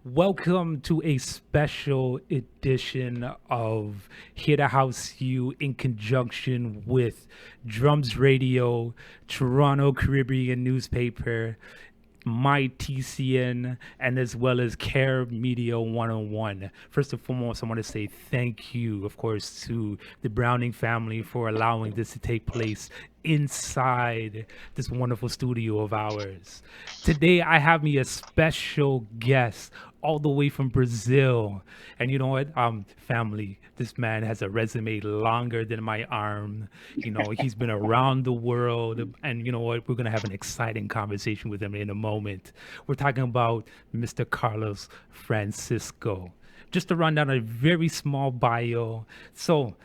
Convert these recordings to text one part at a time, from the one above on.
Welcome to a special edition of Here to House You in conjunction with Drums Radio, Toronto Caribbean Newspaper, my TCN, and as well as Care Media 101. First and foremost, I want to say thank you, of course, to the Browning family for allowing this to take place inside this wonderful studio of ours. Today, I have me a special guest all the way from Brazil. And you know what? Family, this man has a resume longer than my arm. He's been around the world. And you know what? We're going to have an exciting conversation with him in a moment. We're talking about Mr. Carlos Francisco. Just to run down a very small bio. So,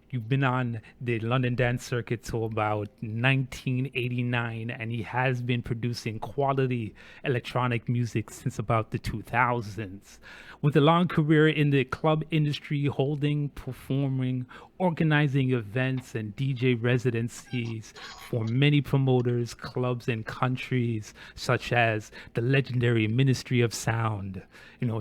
you've been on the London dance circuit till about 1989, and he has been producing quality electronic music since about the 2000s. With a long career in the club industry, holding, performing, organizing events, and DJ residencies for many promoters, clubs, and countries, such as the legendary Ministry of Sound,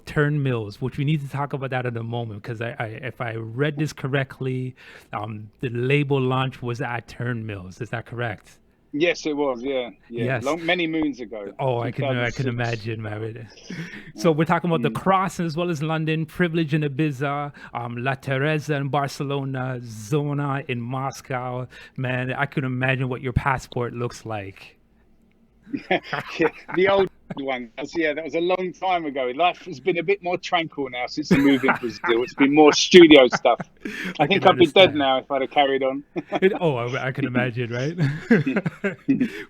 Turn Mills, which we need to talk about that in a moment, because if I read this correctly, the label launch was at Turn Mills. Is that correct? Yes, it was. Yeah, yeah. Yes. Many moons ago. Oh, I can 2006. imagine, man. So we're talking about the Cross as well as London, Privilege in Ibiza, La Teresa in Barcelona, Zona in Moscow. Man, I could imagine what your passport looks like. Yeah, the old one. That was a long time ago. Life has been a bit more tranquil now since the move in Brazil. It's been more studio stuff. I I can think I'd be dead understand. now if I'd have carried on. I can imagine, right?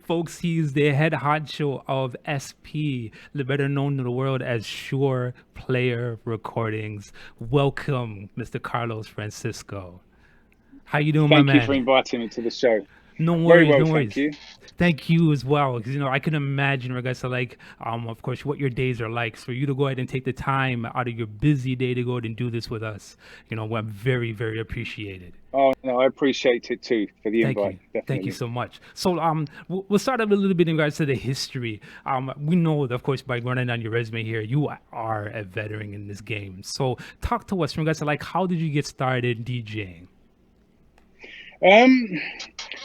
Folks, he's the head honcho of SP, better known to the world as Shure Player Recordings. Welcome, Mr. Carlos Francisco. How you doing, my Thank you for man? inviting me to the show. No Very worries, well, no thank worries. you. Thank you as well, because I can imagine, regards to of course, what your days are like. So for you to go ahead and take the time out of your busy day to go ahead and do this with us, I'm very, very appreciated. Oh no, I appreciate it too for the Thank invite. you. Thank you Definitely. so much. So, we'll start out a little bit in regards to the history. We know, of course, by running down your resume here, you are a veteran in this game. So, talk to us in regards to how did you get started DJing? Um,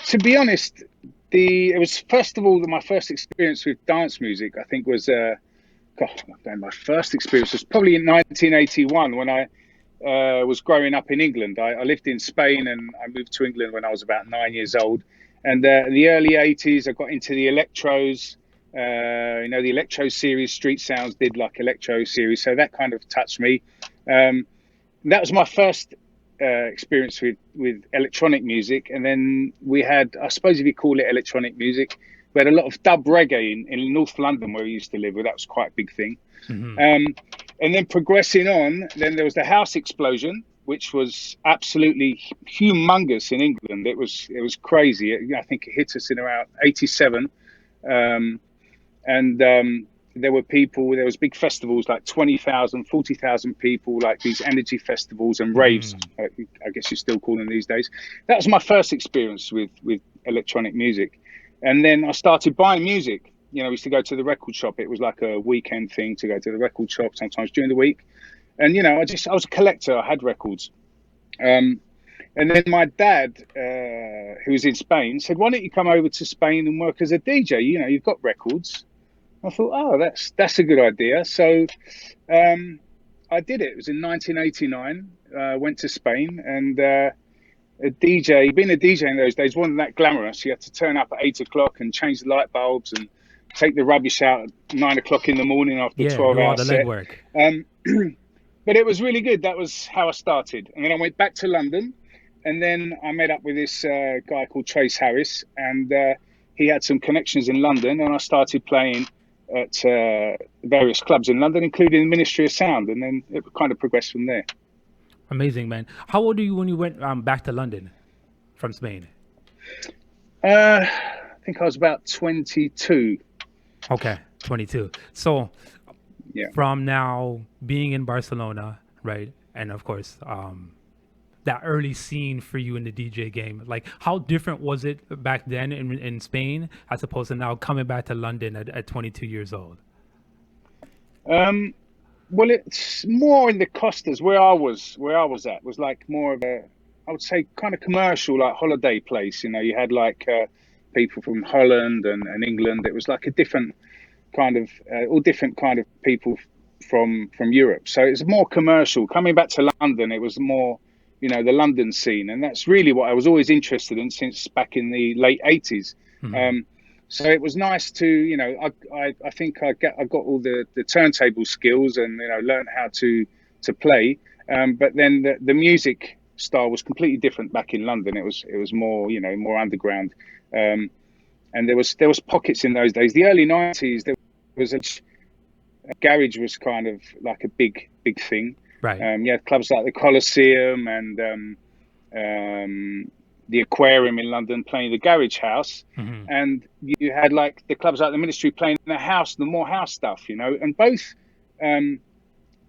to be honest, the it was first of all my first experience with dance music. I think was God, man, my first experience was probably in 1981 when I was growing up in England. I lived in Spain and I moved to England when I was about 9 years old. And in the early 80s, I got into the electros. The electro series, Street Sounds did like electro series, so that kind of touched me. Um, that was my first experience with electronic music. And then we had, I suppose if you call it electronic music, we had a lot of dub reggae in North London where we used to live. Where that was quite a big thing. Hmm. Um, and then progressing on, then there was the house explosion, which was absolutely humongous in England. It was crazy. I think it hit us in around 87. Um, and there were people, there was big festivals like 20,000, 40,000 people, like these energy festivals and raves, Hmm. I guess you still call them these days. That was my first experience with electronic music. And then I started buying music. We used to go to the record shop. It was like a weekend thing to go to the record shop sometimes during the week. And, I was a collector. I had records. Um, and then my dad, who was in Spain, said, "Why don't you come over to Spain and work as a DJ? You've got records." I thought, "Oh, that's a good idea." So um, I did it. It was in 1989. Went to Spain and a DJ. Being a DJ in those days wasn't that glamorous. You had to turn up at 8 o'clock and change the light bulbs and take the rubbish out at 9 o'clock in the morning after a Yeah, do 12 all hour the set. legwork. Um, but it was really good. That was how I started. And then I went back to London and then I met up with this guy called Trace Harris and he had some connections in London and I started playing at various clubs in London, including the Ministry of Sound. And then it kind of progressed from there. Amazing, man. How old are you when you went back to London from Spain? I think I was about 22. Okay, 22. So Yeah. from now being in Barcelona, right? And of course, that early scene for you in the DJ game, like how different was it back then in Spain as opposed to now coming back to London at 22 years old? Um, Well, it's more in the Costas where I was at was like more of a, I would say, kind of commercial, like holiday place. You know, you had like people from Holland and England. It was like a different kind of all different kind of people from Europe. So it's more commercial. Coming back to London, it was more, you know, the London scene, and that's really what I was always interested in since back in the late '80s. Hmm. Um, so it was nice to, you know, I think I got all the turntable skills and, you know, learned how to play. But then the music style was completely different back in London. It was more, you know, more underground. Um, and there was pockets in those days. The early '90s, there was a garage was kind of like a big thing. Right. You had clubs like the Coliseum and the Aquarium in London playing the Garage House, Hmm. and you had like the clubs like the Ministry playing the house, the more house stuff, you know. And um,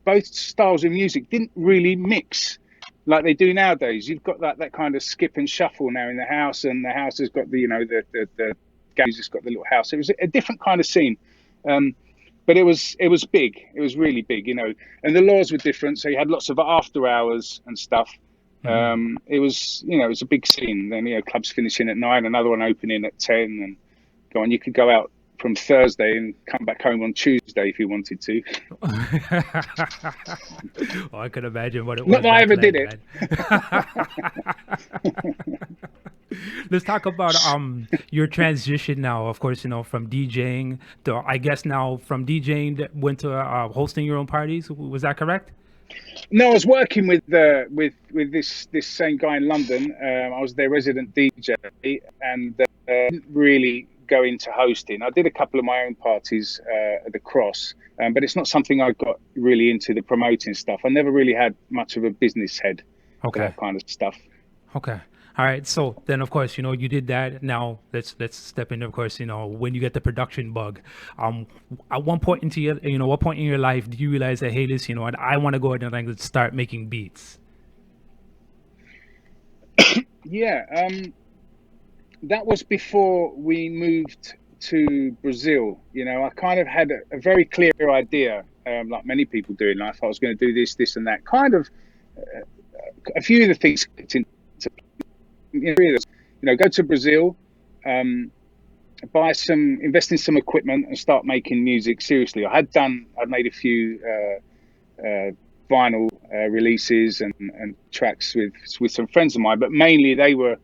both styles of music didn't really mix like they do nowadays. You've got that kind of skip and shuffle now in the house, and the house has got the, you know, the garage has got the little house. It was a different kind of scene. Um, but it was big. It was really big, you know, and the laws were different. So you had lots of after hours and stuff. Hmm. It was, you know, it was a big scene. Then, you know, clubs finishing at 9, another one opening at 10, and go on. You could go out from Thursday and come back home on Tuesday if you wanted to. Oh, I could imagine what it Not was that I back ever did then, it. man. Let's talk about your transition now. Of course, you know, from DJing to, I guess now from DJing that went to hosting your own parties. Was that correct? No, I was working with this same guy in London. I was their resident DJ, and didn't really go into hosting. I did a couple of my own parties at the Cross, but it's not something I got really into, the promoting stuff. I never really had much of a business head for Okay. that kind of stuff. Okay. All right. So then, of course, you know, you did that. Now let's step into, of course, you know, when you get the production bug. Um, at one point into your, you know, what point in your life do you realize that, hey, this, you know, and I want to go ahead and like start making beats? Yeah, that was before we moved to Brazil. You know, I kind of had a very clear idea, like many people do in life. I was going to do this, and that. Kind of a few of the things clicked into, you know, go to Brazil, um, invest in some equipment, and start making music seriously. I'd made a few vinyl releases and tracks with some friends of mine, but mainly they were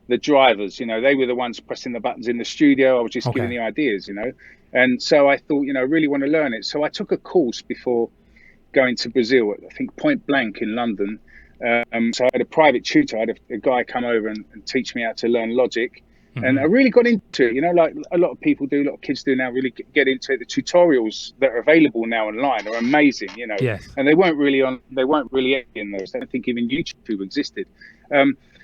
the drivers. You know, they were the ones pressing the buttons in the studio. I was just giving Okay. the ideas, you know. And so I thought, you know, I really want to learn it. So I took a course before going to Brazil, I think Point Blank in London. So I had a private tutor. I had a guy come over and teach me how to learn Logic. And I Hmm. really got into it, you know, like a lot of people do, a lot of kids do now, really get into it. The tutorials that are available now online are amazing, you know, Yes. and they weren't really in those. I don't think even YouTube existed.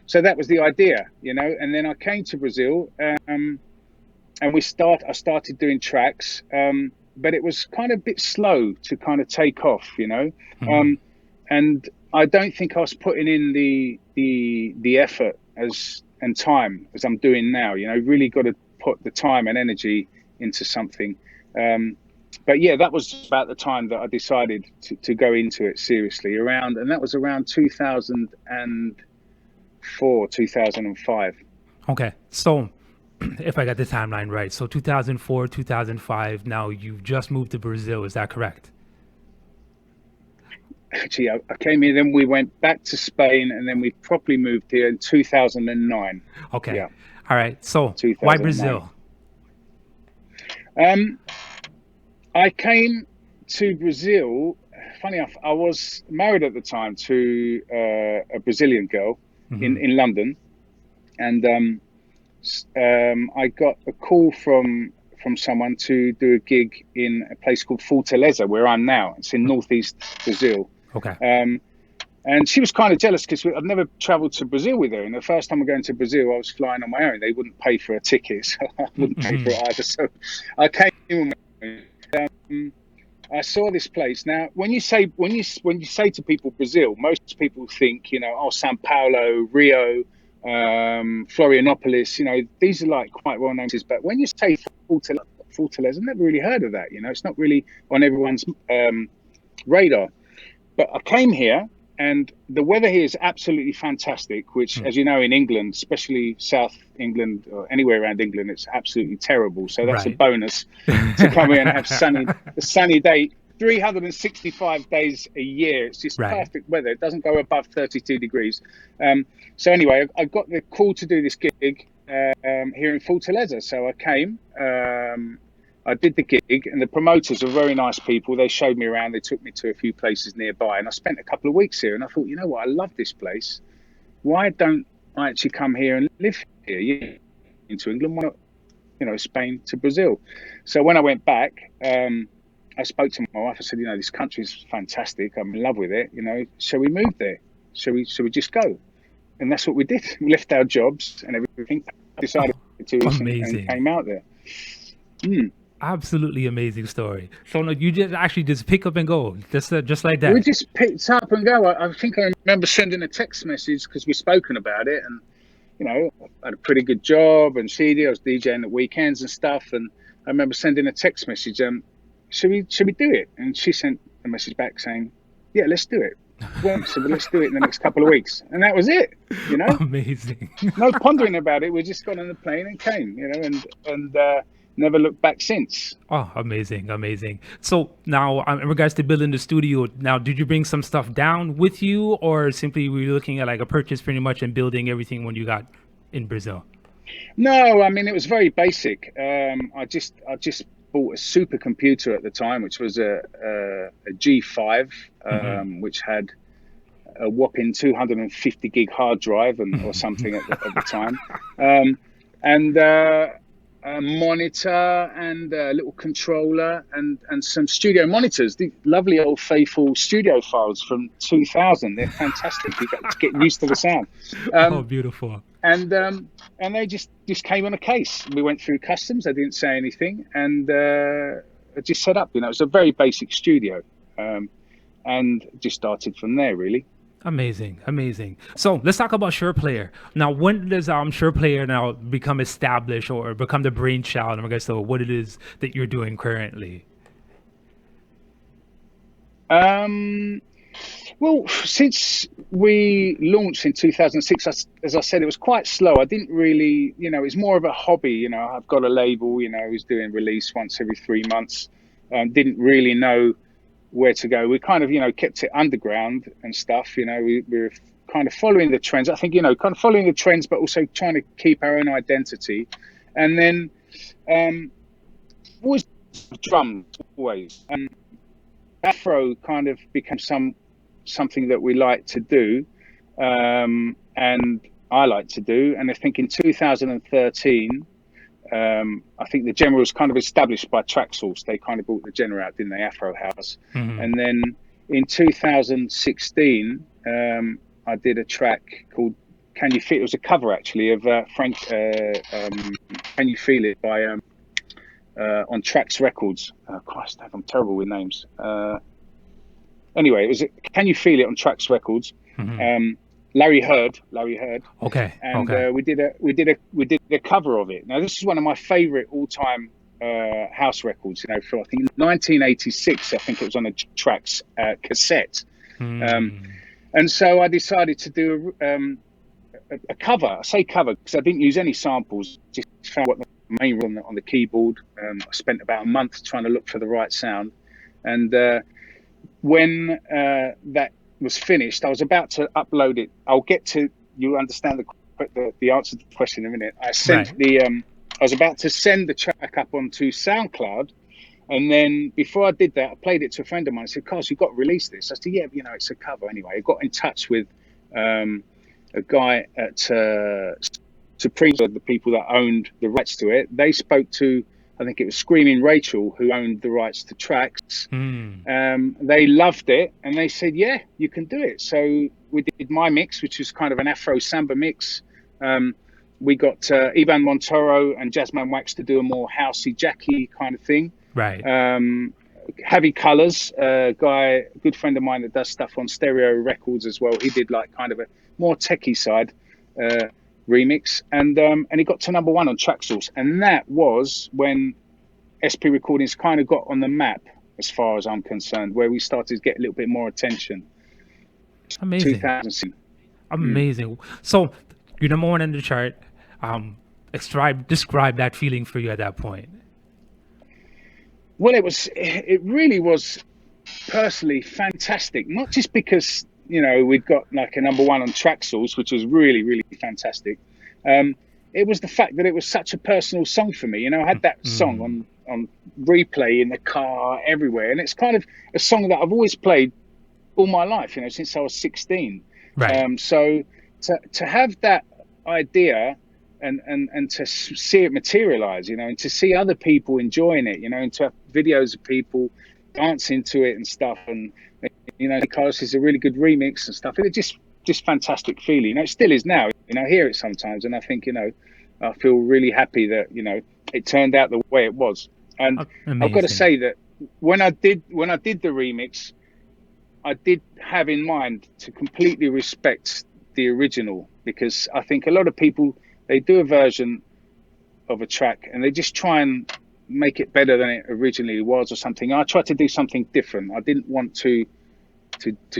So that was the idea, you know, and then I came to Brazil, and I started doing tracks, but it was kind of a bit slow to kind of take off, you know. Hmm. Um, and I don't think I was putting in the effort as and time as I'm doing now. You know, really got to put the time and energy into something. Um, but yeah, that was about the time that I decided to go into it seriously. And that was around 2004, 2005. Okay. So if I got the timeline right, so 2004, 2005. Now you've just moved to Brazil. Is that correct? Actually, I came here, then we went back to Spain, and then we properly moved here in 2009. Okay. Yeah, All right. So why 2009. Brazil? Um, I came to Brazil. Funny enough, I was married at the time to a Brazilian girl in Hmm. in London, and I got a call from someone to do a gig in a place called Fortaleza, where I'm now. It's in northeast Brazil. Okay. Um, And she was kind of jealous because I'd never traveled to Brazil with her. And the first time I'm going to Brazil, I was flying on my own. They wouldn't pay for a ticket, so I wouldn't pay for Hmm. it either. So I came. Um, I saw this place. Now, when you say to people Brazil, most people think, you know, oh, Sao Paulo, Rio, Florianopolis. You know, these are like quite well known places. But when you say Fortaleza, I've never really heard of that. You know, it's not really on everyone's radar. But I came here, and the weather here is absolutely fantastic, which, Hmm. as you know, in England, especially South England or anywhere around England, it's absolutely terrible. So that's a Right. bonus to come here and have a sunny day. 365 days a year. It's just Right. perfect weather. It doesn't go above 32 degrees. So anyway, I got the call to do this gig here in Fortaleza. So I came. I did the gig, and the promoters were very nice people. They showed me around. They took me to a few places nearby, and I spent a couple of weeks here. And I thought, you know what? I love this place. Why don't I actually come here and live here? Into England, why not, Spain to Brazil? So when I went back, I spoke to my wife. I said, this country is fantastic. I'm in love with it. Shall we move there? Shall we just go? And that's what we did. We left our jobs and everything, decided Oh, to do this, and amazing. came out there. Mm. Absolutely amazing story. So no, you just actually just pick up and go, just like We that. just picked up and go. I think I remember sending a text message because we've spoken about it, and I had a pretty good job and CD. I was DJing at weekends and stuff, and I remember sending a text message. Should we do it? And she sent a message back saying, "Yeah, let's do it." When? So let's do it in the next couple of weeks, and that was it. Amazing. No pondering about it. We just got on the plane and came. And never looked back since. Oh, amazing, amazing. So now, in regards to building the studio, now did you bring some stuff down with you, or simply were you looking at like a purchase pretty much and building everything when you got in Brazil? No, I mean it was very basic. I just bought a supercomputer at the time, which was a G5, Hmm. which had a whopping 250 gig hard drive or something at the time, and a monitor and a little controller and some studio monitors. The lovely old faithful studio files from 2000. They're fantastic. You got to get used to the sound. Oh, Um, beautiful. and and they just came on a case. We went through customs. I didn't say anything, and I just set up. It was a very basic studio, and just started from there, really. Amazing, amazing. So let's talk about Sure Player. Now, when does Sure Player now become established or become the brainchild in regards to what it is that you're doing currently? Um, well, since we launched in 2006, as I said, it was quite slow. I didn't really, it was more of a hobby. I've got a label. I was doing release once every 3 months. Didn't really know where to go. We kind of, kept it underground and stuff. We were kind of following the trends. I think, kind of following the trends, but also trying to keep our own identity. And then always drums, always. Afro kind of became something that we like to do, and I like to do. And I think in 2013, I think the genre was kind of established by Traxsource. They kind of brought the genre out, didn't they? Afro House. Hmm. And then in 2016, I did a track called "Can You Feel." It was a cover actually of Frank. "Can You Feel It" by on Trax Records. Christ, I'm terrible with names. Anyway, it was "Can You Feel It" on Trax Records. Hmm. Um, Larry Heard, Okay, and okay. we did a cover of it. Now, this is one of my favorite all-time house records. For I think 1986. I think it was on a Trax cassette. Um, Hmm. and so I decided to do a cover. I say cover because I didn't use any samples. Just found what the main on the keyboard. I spent about a month trying to look for the right sound, and when that was finished, I was about to upload it. I'll get to you understand the answer to the question in a minute. Right. I was about to send the track up onto SoundCloud, and then before I did that, I played it to a friend of mine. I said, "Carlos, you've got to release this." I said, "Yeah, it's a cover anyway." I got in touch with a guy at Supreme, the people that owned the rights to it. They spoke to, I think it was Screaming Rachel, who owned the rights to Tracks. Hmm. They loved it, and they said, "Yeah, you can do it." So we did my mix, which was kind of an Afro samba mix. We got Ivan Montoro and Jasmine Wax to do a more housey, jacky kind of thing. Right. Heavy Colors, a good friend of mine that does stuff on Stereo Records as well. He did like kind of a more techie side remix, and he got to number one on Traxsource, and that was when SP Recordings kind of got on the map as far as I'm concerned, where we started to get a little bit more attention. Amazing. 2000. Amazing. So you're number one in the chart. Describe that feeling for you at that point. Well, it really was personally fantastic, not just because, we'd got like a number one on Traxsource, which was really, really fantastic. It was the fact that it was such a personal song for me. I had that song on replay in the car, everywhere. And it's kind of a song that I've always played all my life, since I was 16. Right. So to have that idea and to see it materialize, and to see other people enjoying it, and to have videos of people dancing to it and stuff. And, Carlos is a really good remix and stuff. It just fantastic feeling. It still is now. I hear it sometimes and I think, I feel really happy that, it turned out the way it was. And Amazing. I've got to say that when I did the remix, I did have in mind to completely respect the original, because I think a lot of people, they do a version of a track and they just try and make it better than it originally was or something. I tried to do something different. I didn't want to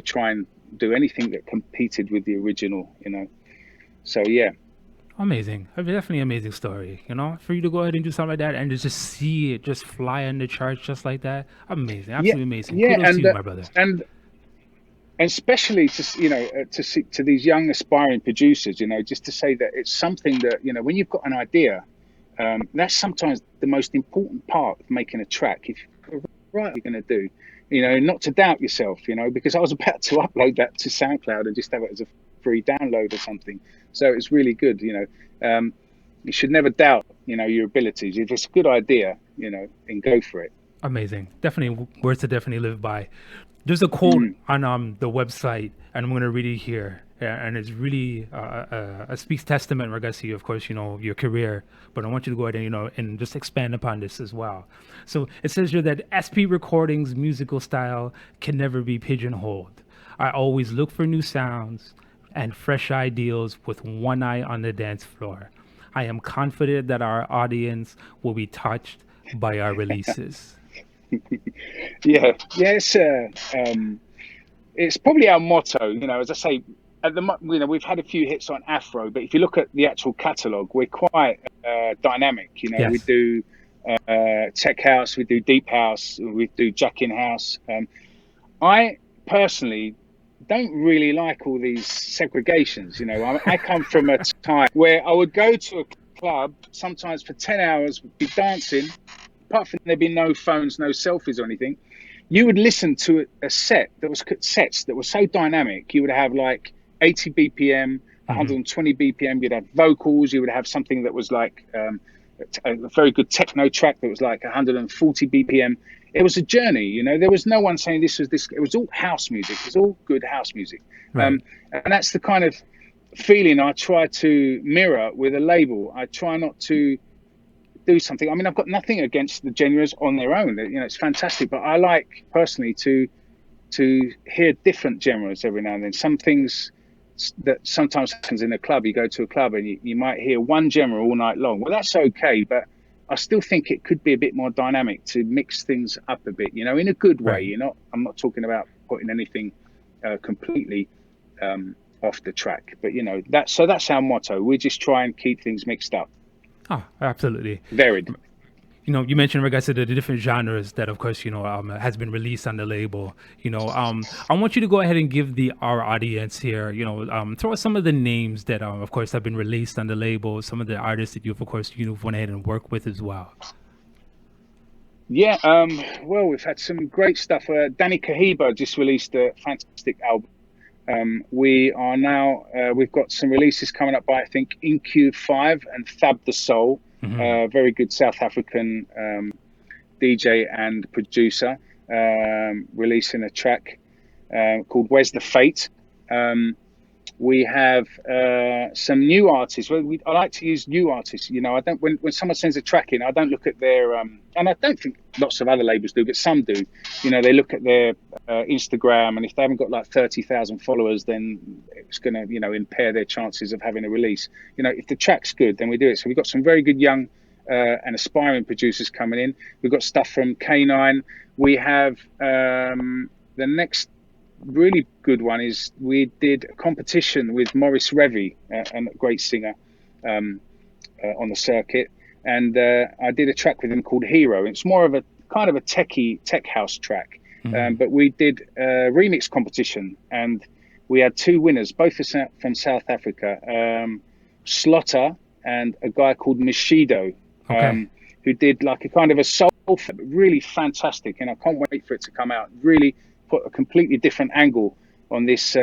try and do anything that competed with the original, So yeah. Amazing. Definitely amazing story, for you to go ahead and do something like that and to just see it just fly in the charts just like that. Amazing. Absolutely amazing. Yeah, Kudos to you, my brother. And especially to these young aspiring producers, just to say that it's something that, when you've got an idea, that's sometimes the most important part of making a track. If you're right, you're going to do, not to doubt yourself, because I was about to upload that to SoundCloud and just have it as a free download or something. So it's really good, you should never doubt, your abilities. If it's a good idea, then go for it. Amazing. Definitely words to definitely live by. There's a quote on the website, and I'm going to read it here. And it's really a speaks testament in regards to you, of course, your career. But I want you to go ahead and, and just expand upon this as well. So it says here that SP Recordings' musical style can never be pigeonholed. I always look for new sounds and fresh ideals with one eye on the dance floor. I am confident that our audience will be touched by our releases. Yeah, it's probably our motto. As I say, we've had a few hits on Afro, but if you look at the actual catalogue, we're quite dynamic. Yes. We do tech house, we do deep house, we do jack in house. I personally don't really like all these segregations. I come from a time where I would go to a club sometimes for 10 hours, be dancing. Apart from there being no phones, no selfies or anything, you would listen to a set that was sets that were so dynamic. You would have like 80 BPM, 120 BPM. You'd have vocals. You would have something that was like a very good techno track that was like 140 BPM. It was a journey, There was no one saying this was this. It was all house music. It was all good house music. Right. And that's the kind of feeling I try to mirror with a label. I try not to do something. I mean, I've got nothing against the genres on their own. It's fantastic. But I like personally to hear different genres every now and then. Some things that sometimes happens in a club, you go to a club and you might hear one genre all night long. Well, that's okay, but I still think it could be a bit more dynamic to mix things up a bit, in a good way. Right. I'm not talking about putting anything completely off the track, but that's our motto. We just try and keep things mixed up. Oh, absolutely. Varied. You mentioned in regards to the different genres that, of course, has been released on the label. I want you to go ahead and give our audience here, throw out some of the names that, of course, have been released on the label, some of the artists that you've went ahead and worked with as well. Yeah, well, we've had some great stuff. Danny Kahiba just released a fantastic album. We are now, we've got some releases coming up by, I think, InQ5 and Thab the Soul. Very good South African DJ and producer, releasing a track called Where's the Fate. We have some new artists. I like to use new artists. I don't, when someone sends a track in, I don't look at their, and I don't think lots of other labels do, but some do. They look at their Instagram, and if they haven't got like 30,000 followers, then it's going to, impair their chances of having a release. If the track's good, then we do it. So we've got some very good young and aspiring producers coming in. We've got stuff from K9. We have the next really good one is we did a competition with Maurice Revy, a great singer on the circuit, and I did a track with him called Hero. It's more of a kind of a tech house track, but we did a remix competition, and we had two winners, both from South Africa, Slotter and a guy called Mishido, Okay. who did like a kind of a soul, really fantastic, and I can't wait for it to come out. Really put a completely different angle on this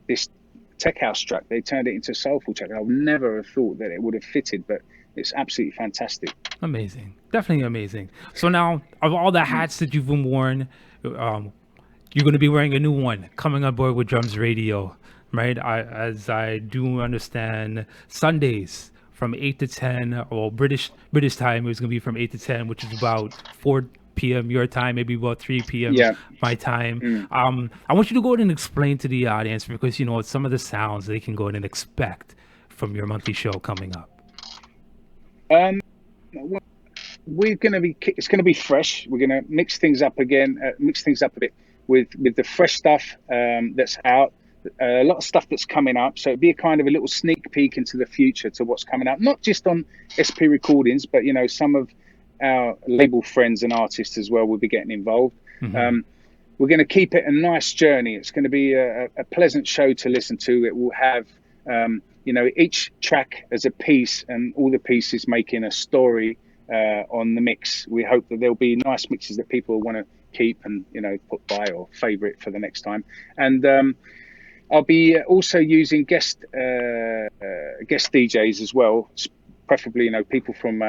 this tech house track. They turned it into a soulful track. I would never have thought that it would have fitted, but it's absolutely fantastic. Amazing. Definitely amazing. So now, of all the hats that you've been worn, you're going to be wearing a new one coming on board with Drums Radio, right? As I do understand, Sundays from 8 to 10, or British time, it was going to be from 8 to 10, which is about 4 p.m. your time, maybe about 3 p.m. Yeah. my time. I want you to go ahead and explain to the audience, because some of the sounds they can go ahead and expect from your monthly show coming up. We're going to be, it's going to be fresh. We're going to mix things up again, mix things up a bit with the fresh stuff that's out, a lot of stuff that's coming up. So it'd be a kind of a little sneak peek into the future to what's coming up, not just on SP Recordings, but some of our label friends and artists as well will be getting involved. We're going to keep it a nice journey. It's going to be a pleasant show to listen to. It will have each track as a piece, and all the pieces making a story on the mix. We hope that there'll be nice mixes that people want to keep and put by or favorite for the next time. And I'll be also using guest DJs as well, preferably people from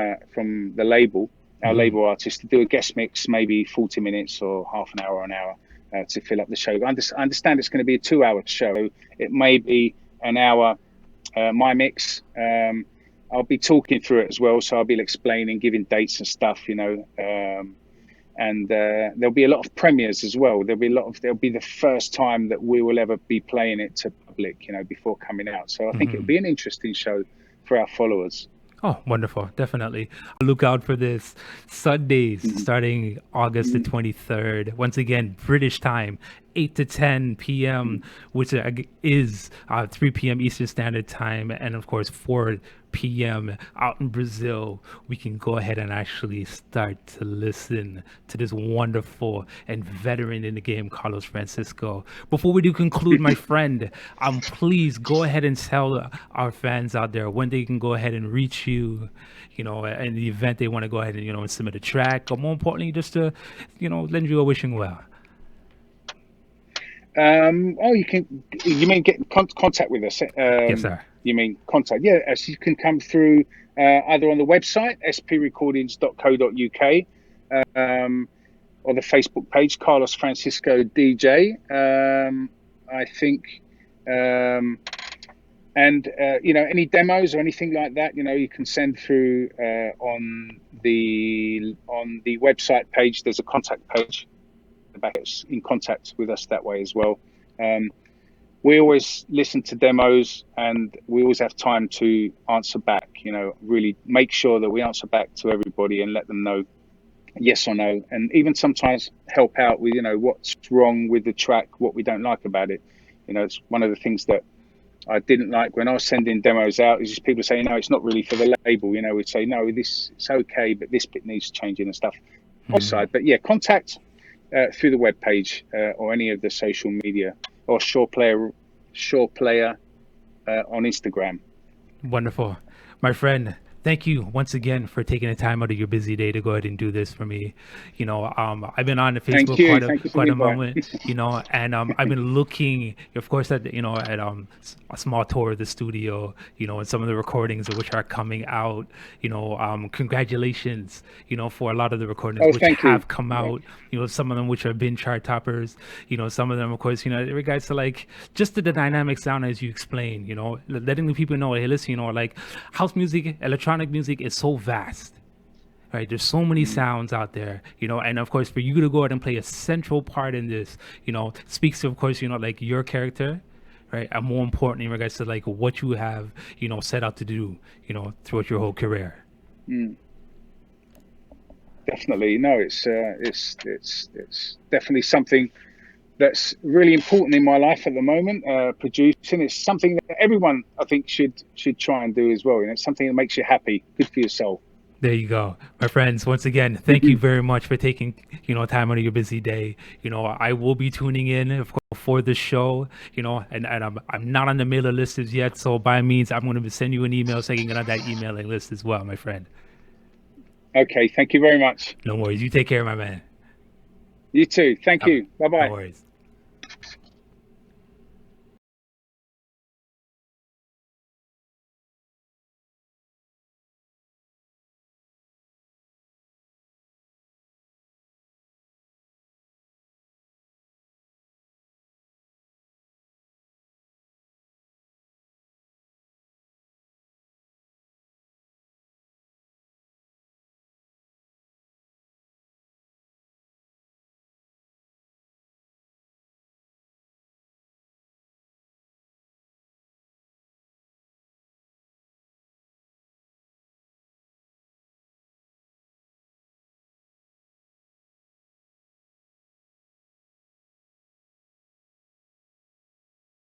the label, our label artists, to do a guest mix, maybe 40 minutes or half an hour or an hour to fill up the show. I understand it's going to be a 2-hour show. It may be an hour my mix. I'll be talking through it as well, so I'll be explaining, giving dates and stuff, and there'll be a lot of premieres as well. There'll be the first time that we will ever be playing it to public, before coming out. So I think it'll be an interesting show for our followers. Oh, wonderful. Definitely. Look out for this. Sundays, starting August the 23rd. Once again, British time, 8 to 10 p.m., which is 3 p.m. Eastern Standard Time. And of course, 4 p.m. out in Brazil, we can go ahead and actually start to listen to this wonderful and veteran in the game, Carlos Francisco. Before we do conclude, my friend, please go ahead and tell our fans out there when they can go ahead and reach you, in the event they want to go ahead and, and submit a track, or more importantly, just to, lend you a wishing well. You mean get in contact with us? Yes, sir. You mean contact? Yeah, so you can come through either on the website, sprecordings.co.uk, or the Facebook page, Carlos Francisco DJ, I think. And any demos or anything like that, you can send through on the website page. There's a contact page back in contact with us that way as well. We always listen to demos, and we always have time to answer back, really make sure that we answer back to everybody and let them know yes or no, and even sometimes help out with, what's wrong with the track, what we don't like about it. It's one of the things that I didn't like when I was sending demos out, is just people saying, no, it's not really for the label. We'd say, no, this it's okay, but this bit needs changing and stuff. Offside, but yeah, contact through the webpage or any of the social media, or Shaw Player on Instagram. Wonderful. My friend, thank you once again for taking the time out of your busy day to go ahead and do this for me. I've been on the Facebook quite a moment, and I've been looking, of course, at a small tour of the studio, and some of the recordings of which are coming out. Congratulations, for a lot of the recordings which have come out. Some of them which have been chart toppers. Some of them, of course, in regards to just the dynamic sound as you explained. Letting the people know, hey, listen, house music, electronic music is so vast, right? There's so many sounds out there, and of course for you to go ahead and play a central part in this, speaks to, of course, your character, right? And more importantly, in regards to what you have, set out to do, throughout your whole career. definitely. No, it's definitely something that's really important in my life at the moment. Producing, it's something that everyone I think should try and do as well. You know, it's something that makes you happy, good for your soul. There you go, my friends. Once again, thank you very much for taking time out of your busy day. I will be tuning in for the show. And I'm not on the mailer list as yet, so by means, I'm going to send you an email so you can get on that emailing list as well, my friend. Okay, thank you very much. No worries. You take care, my man. You too. Thank All right. you. Bye No bye. worries.